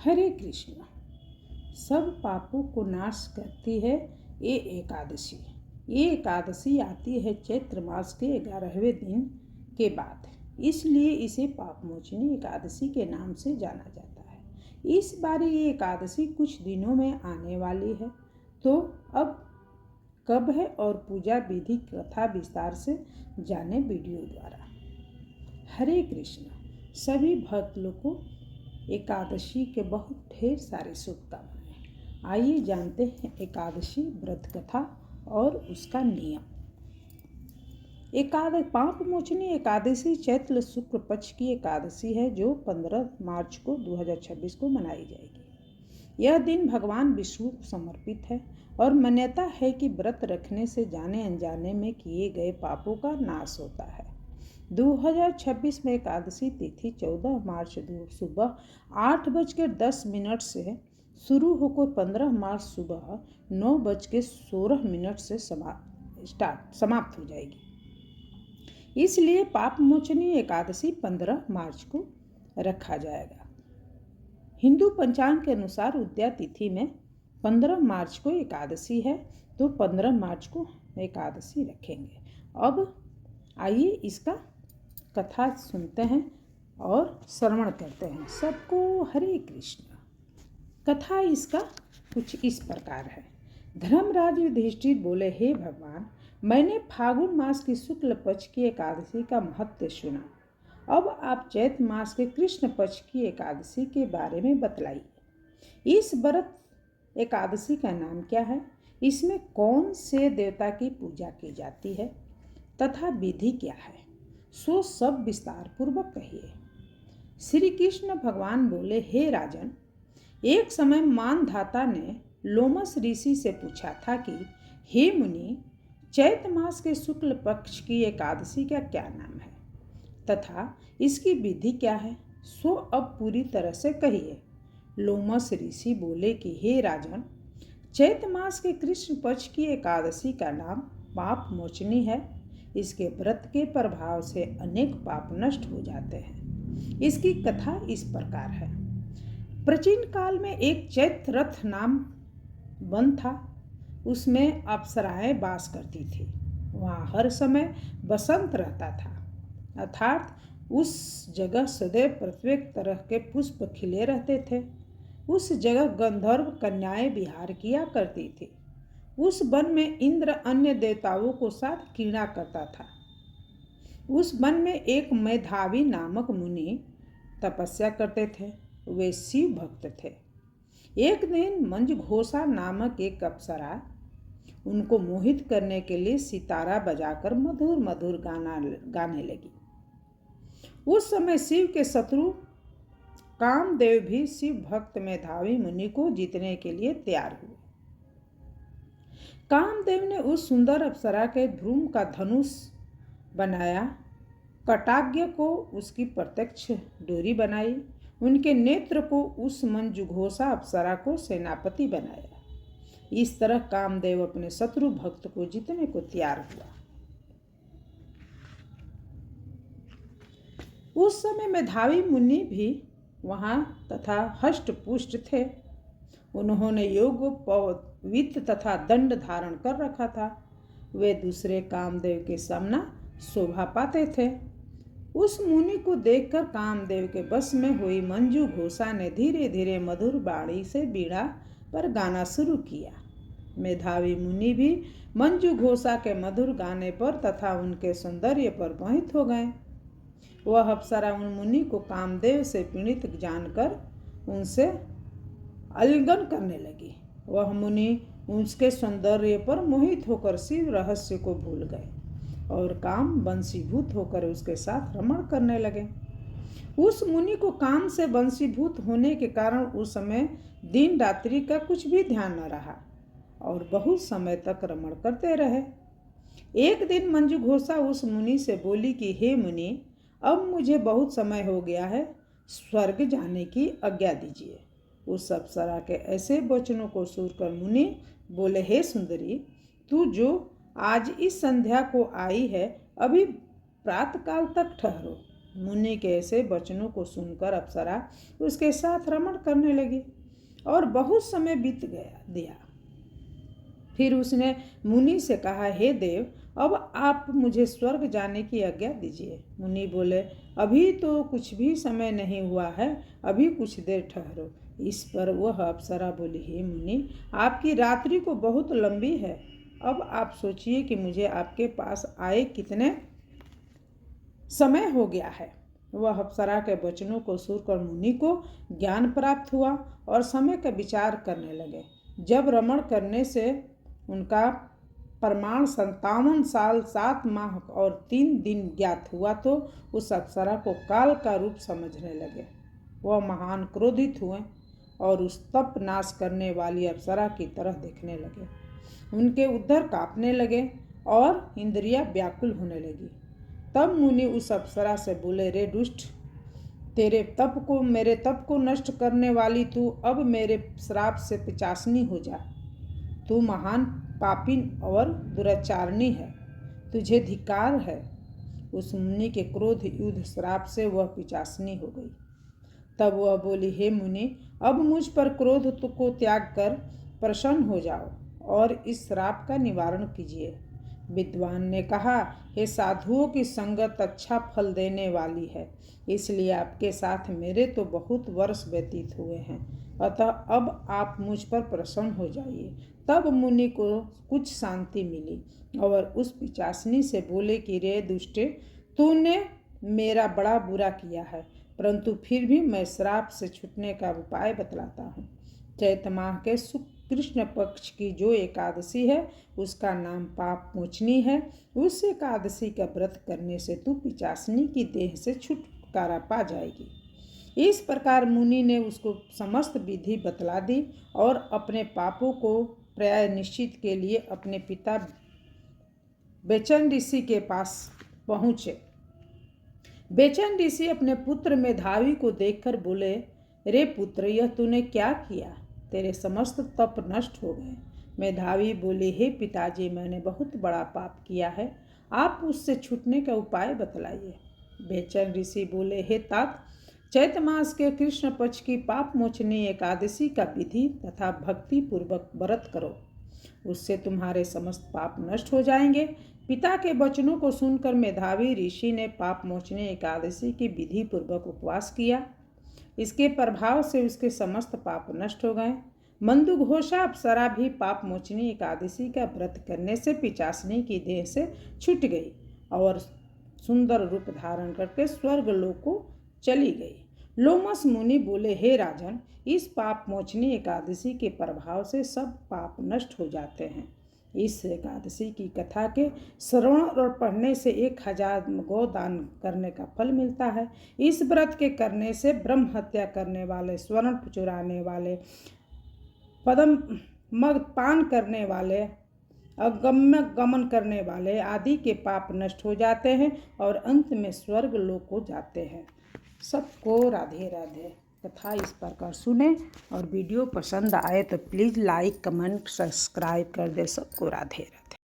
हरे कृष्ण। सब पापों को नाश करती है ये एकादशी। ये एकादशी आती है चैत्र मास के 11वें दिन के बाद, इसलिए इसे पापमोचनी एकादशी के नाम से जाना जाता है। इस बार ये एकादशी कुछ दिनों में आने वाली है, तो अब कब है और पूजा विधि कथा विस्तार से जाने वीडियो द्वारा। हरे कृष्ण। सभी भक्त लोग को एकादशी के बहुत ढेर सारे शुभकामनाएं। आइए जानते हैं एकादशी व्रत कथा और उसका नियम। पापमोचनी एकादशी चैत्र शुक्ल पक्ष की एकादशी है, जो 15 मार्च को 2026 को मनाई जाएगी। यह दिन भगवान विष्णु को समर्पित है और मान्यता है कि व्रत रखने से जाने अनजाने में किए गए पापों का नाश होता है। 2026 में एकादशी तिथि 14 मार्च सुबह 8:10 से शुरू होकर 15 मार्च सुबह 9:16 से समाप्त हो जाएगी। इसलिए पापमोचनी एकादशी 15 मार्च को रखा जाएगा। हिंदू पंचांग के अनुसार उदया तिथि में 15 मार्च को एकादशी है, तो 15 मार्च को एकादशी रखेंगे। अब आइए इसका कथा सुनते हैं और श्रवण करते हैं। सबको हरे कृष्ण। कथा इसका कुछ इस प्रकार है। धर्मराज युधिष्ठिर बोले, हे भगवान, मैंने फागुन मास की शुक्ल पक्ष की एकादशी का महत्व सुना। अब आप चैत्र मास के कृष्ण पक्ष की एकादशी के बारे में बतलाइए। इस व्रत एकादशी का नाम क्या है, इसमें कौन से देवता की पूजा की जाती है तथा विधि क्या है, सो सब विस्तार पूर्वक कहिए। श्री कृष्ण भगवान बोले, हे राजन, एक समय मानधाता ने लोमस ऋषि से पूछा था कि हे मुनि, चैत्र मास के शुक्ल पक्ष की एकादशी का क्या नाम है तथा इसकी विधि क्या है, सो अब पूरी तरह से कहिए। लोमस ऋषि बोले कि हे राजन, चैत्र मास के कृष्ण पक्ष की एकादशी का नाम पाप मोचनी है। इसके व्रत के प्रभाव से अनेक पाप नष्ट हो जाते हैं। इसकी कथा इस प्रकार है। प्राचीन काल में एक चैत्र रथ नाम वन था। उसमें अप्सराएं वास करती थी। वहाँ हर समय बसंत रहता था, अर्थात उस जगह सदैव प्रत्येक तरह के पुष्प खिले रहते थे। उस जगह गंधर्व कन्याएं विहार किया करती थी। उस वन में इंद्र अन्य देवताओं को साथ क्रीड़ा करता था। उस वन में एक मेधावी नामक मुनि तपस्या करते थे। वे शिव भक्त थे। एक दिन मंजघोषा नामक एक अप्सरा उनको मोहित करने के लिए सितारा बजाकर मधुर मधुर गाना गाने लगी। उस समय शिव के शत्रु कामदेव भी शिव भक्त मेधावी मुनि को जीतने के लिए तैयार हुए। कामदेव ने उस सुंदर अप्सरा के भ्रूम का धनुष बनाया, कटाग्य को उसकी प्रत्यक्ष डोरी बनाई, उनके नेत्र को उस मंजुघोषा अप्सरा को सेनापति बनाया। इस तरह कामदेव अपने शत्रु भक्त को जीतने को तैयार हुआ। उस समय मेधावी मुनि भी वहाँ तथा हष्ट पुष्ट थे। उन्होंने योग पवित्र तथा दंड धारण कर रखा था। वे दूसरे कामदेव के सामना शोभा पाते थे। उस मुनि को देखकर कामदेव के बस में हुई मंजू घोषा ने धीरे धीरे मधुर वाणी से बीड़ा पर गाना शुरू किया। मेधावी मुनि भी मंजू घोषा के मधुर गाने पर तथा उनके सौंदर्य पर मोहित हो गए। वह अप्सरा उन मुनि को कामदेव से पीड़ित जानकर उनसे आलिंगन करने लगी। वह मुनि उसके सौंदर्य पर मोहित होकर शिव रहस्य को भूल गए और काम वंशीभूत होकर उसके साथ रमण करने लगे। उस मुनि को काम से वंशीभूत होने के कारण उस समय दिन रात्रि का कुछ भी ध्यान न रहा और बहुत समय तक रमण करते रहे। एक दिन मंजुघोषा उस मुनि से बोली कि हे मुनि, अब मुझे बहुत समय हो गया है, स्वर्ग जाने की आज्ञा दीजिए। उस अप्सरा के ऐसे वचनों को सुनकर मुनि बोले, हे सुंदरी, तू जो आज इस संध्या को आई है, अभी प्रातःकाल तक ठहरो, मुनि के ऐसे वचनों को सुनकर अप्सरा उसके साथ रमण करने लगी और बहुत समय बीत दिया। फिर उसने मुनि से कहा, हे देव, अब आप मुझे स्वर्ग जाने की आज्ञा दीजिए। मुनि बोले, अभी तो कुछ भी समय नहीं हुआ है, अभी कुछ देर ठहरो। इस पर वह अप्सरा बोली, हे मुनि, आपकी रात्रि को बहुत लंबी है, अब आप सोचिए कि मुझे आपके पास आए कितने समय हो गया है। वह अप्सरा के वचनों को सुनकर मुनि को ज्ञान प्राप्त हुआ और समय का विचार करने लगे। जब रमण करने से उनका प्रमाण 57 साल 7 माह और 3 दिन ज्ञात हुआ तो उस अप्सरा को काल का रूप समझने लगे। वह महान क्रोधित हुए और उस तप नाश करने वाली अप्सरा की तरह देखने लगे। उनके उदर कांपने लगे और इंद्रियां व्याकुल होने लगी। तब मुनि उस अप्सरा से बोले, रे दुष्ट, मेरे तप को नष्ट करने वाली तू अब मेरे श्राप से पिचासनी हो जा। तू महान पापिन और दुराचारणी है, तुझे धिक्कार है। उस मुनि के क्रोध युद्ध श्राप से वह पिचासनी हो गई। तब वह बोली, हे मुनि, अब मुझ पर क्रोध को त्याग कर प्रसन्न हो जाओ और इस श्राप का निवारण कीजिए। विद्वान ने कहा, हे साधुओं की संगत अच्छा फल देने वाली है, इसलिए आपके साथ मेरे तो बहुत वर्ष व्यतीत हुए हैं, अतः अब आप मुझ पर प्रसन्न हो जाइए। तब मुनि को कुछ शांति मिली और उस पिचासनी से बोले कि रे दुष्टे, तूने मेरा बड़ा बुरा किया है, परंतु फिर भी मैं श्राप से छूटने का उपाय बतलाता हूँ। चैत माह के कृष्ण पक्ष की जो एकादशी है उसका नाम पाप मोचनी है। उस एकादशी का व्रत करने से तू पिचासनी की देह से छुटकारा पा जाएगी। इस प्रकार मुनि ने उसको समस्त विधि बतला दी और अपने पापों को प्रायश्चित के लिए अपने पिता बेचन ऋषि के पास पहुँचे। बेचन ऋषि अपने पुत्र मेधावी को देखकर बोले, रे पुत्र, यह तूने क्या किया? तेरे समस्त तप नष्ट हो गए। मेधावी बोले, हे पिताजी, मैंने बहुत बड़ा पाप किया है, आप उससे छूटने का उपाय बतलाइए। बेचन ऋषि बोले, हे तात, चैत मास के कृष्ण पक्ष की पाप मोचनी एकादशी का विधि तथा भक्ति पूर्वक व्रत करो, उससे तुम्हारे समस्त पाप नष्ट हो जाएंगे। पिता के वचनों को सुनकर मेधावी ऋषि ने पाप मोचनी एकादशी की विधि पूर्वक उपवास किया। इसके प्रभाव से उसके समस्त पाप नष्ट हो गए। मंदुघोषा अप्सरा भी पाप मोचनी एकादशी का व्रत करने से पिचासनी की देह से छूट गई और सुंदर रूप धारण करके स्वर्ग लोक को चली गई। लोमस मुनि बोले, हे राजन, इस पाप मोचनी एकादशी के प्रभाव से सब पाप नष्ट हो जाते हैं। इस एकादशी की कथा के श्रवण और पढ़ने से 1000 गौ दान करने का फल मिलता है। इस व्रत के करने से ब्रह्म हत्या करने वाले, स्वर्ण चुराने वाले, पदम मद पान करने वाले, अगम्य गमन करने वाले आदि के पाप नष्ट हो जाते हैं और अंत में स्वर्ग लोक को जाते हैं। सबको राधे राधे। कथा इस प्रकार सुने और वीडियो पसंद आए तो प्लीज़ लाइक, कमेंट, सब्सक्राइब कर दे। सबको राधे राधे।